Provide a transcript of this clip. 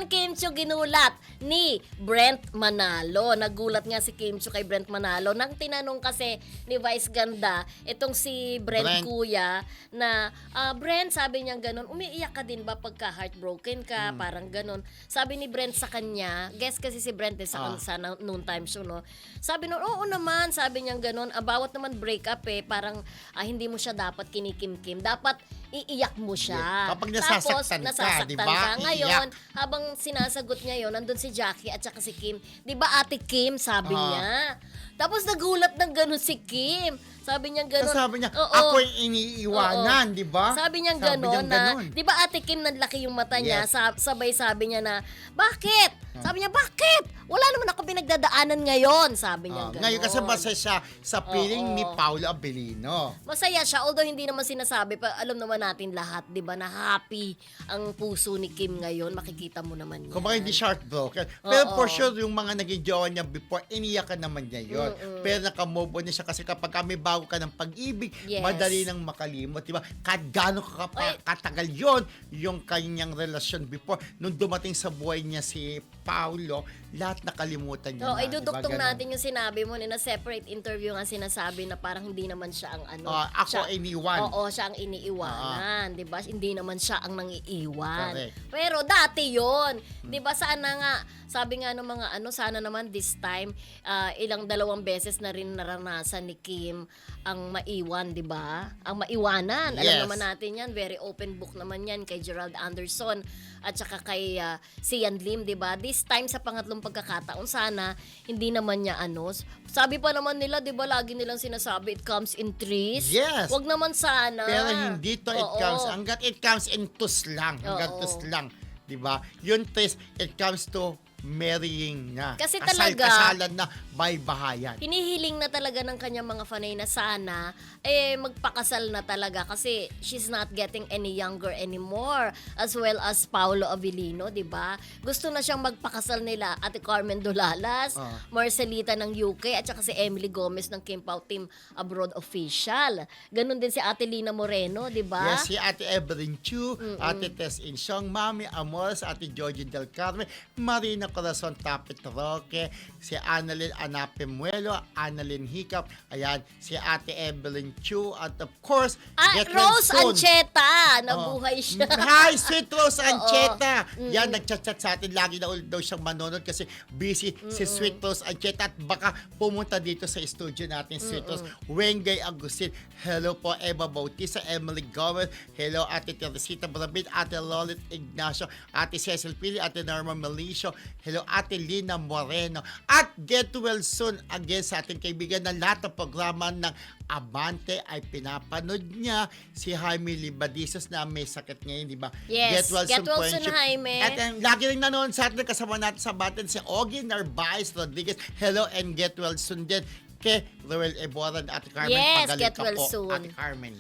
naman, Kim Chiu, ginulat ni Brent Manalo. Nagulat nga si Kim Chiu kay Brent Manalo nang tinanong kasi ni Vice Ganda, itong si Brent Kuya, na Brent, sabi niya ganun, umiiyak ka din ba pagka heartbroken ka? Parang ganun. Sabi ni Brent sa kanya, guess kasi si Brent sa noon time show, no? Sabi nun, oo naman, sabi niya ganun, bawat naman breakup parang hindi mo siya dapat kinikim-kim. Dapat iiyak mo siya. Kapag Tapos, nasasaktan ka, diba? ka. Ngayon, habang sinasagot niya yun, nandun si Jackie at saka si Kim. Di ba Ate Kim, sabi niya. Tapos nagulat ng ganun si Kim. Sabi niya ganun. Sabi niya, ako yung iniiwanan, di ba? Sabi niya ganun na, di ba Ate Kim, nanlaki yung mata niya, sabay sabi niya na, bakit? Sabi niya, bakit? Wala naman ako pinagdadaanan ngayon, sabi niya ganun. Ngayon kasi masaya siya sa feeling ni Paolo Abilino. Masaya siya, although hindi naman sinasabi, pa alam naman natin lahat, di ba, na happy ang puso ni Kim ngayon, makikita mo naman yan. Kung baka hindi siya heartbroken. Pero for sure, yung mga naging jowa niya before, iniyakan naman niya yun. Pero nakamove on niya siya kasi kapag may bago ka ng pag-ibig, madali nang makalimot, di ba? Kahit gano'n katagal yun, yung kanyang relasyon before, nung dumating sa buhay niya si Paolo, lahat nakalimutan niya na. Idudugtong natin yung sinabi mo, na separate interview nga sinasabi na parang hindi naman siya ang ako iniwan. Oo, siya ang iniiwanan, di ba? Hindi naman siya ang nangiiwan. Correct. Pero dati yon, di ba? Sana nga, sabi nga ng mga sana naman this time, ilang dalawang beses na rin naranasan ni Kim ang maiwan, di ba? Ang maiwanan. Alam naman natin yan, very open book naman yan kay Gerald Anderson at saka kay Sian Lim, di ba? This time sa pangatlong pagkakataon, sana hindi naman niya sabi pa naman nila, di ba, lagi nilang sinasabi, it comes in threes. Yes. Wag naman sana. Pero hindi to it comes, hanggat it comes in twos lang. Hanggat twos lang. Di ba? Yung twos, it comes to marrying na. Kasi talaga, kasalan na may bahayan. hinihiling na talaga ng kanyang mga fanay na sana magpakasal na talaga kasi she's not getting any younger anymore, as well as Paolo Abilino, di ba? Gusto na siyang magpakasal nila Ate Carmen Dolalas, Marcelita ng UK at saka si Emily Gomez ng Kim Pao Team Abroad Official. Ganon din si Ate Lina Moreno, di ba? Yes, si Ate Evelyn Chu, Ate Tess Insyong, Mami Amores, Ate Georgie Del Carmen, Marina Corazon Tapit Roque, si Annalyn Anape Muelo, Annalyn Hiccup, ayan, si Ate Evelyn Chu, at of course, Rose Ancheta, nabuhay siya. Hi, sweet Rose Ancheta. Yan, nagchat-chat sa atin, lagi na ulit daw siyang manonood kasi busy si sweet Rose Ancheta at baka pumunta dito sa studio natin, sweet Rose. Wengay Agustin, hello po, Eva Bautista, Emily Gomez, hello Ate Teresita Brabit, Ate Lolit Ignacio, Ate Cecil Pili, Ate Norma Melicio, hello Ate Lina Moreno, at get well soon again sa ating kaibigan na lahat ng programa ng Abante ay pinapanood niya, si Jaime Libadisos na may sakit ngayon, di ba? Yes, get well soon, Jaime. At lagi rin nanonood sa atin, kasama natin sa Abante si Ogie Narvaez Rodriguez, hello and get well soon din kay Roel Eboran at Ate Carmen. Yes, Pagalit get ka well po, soon. Ate Carmen.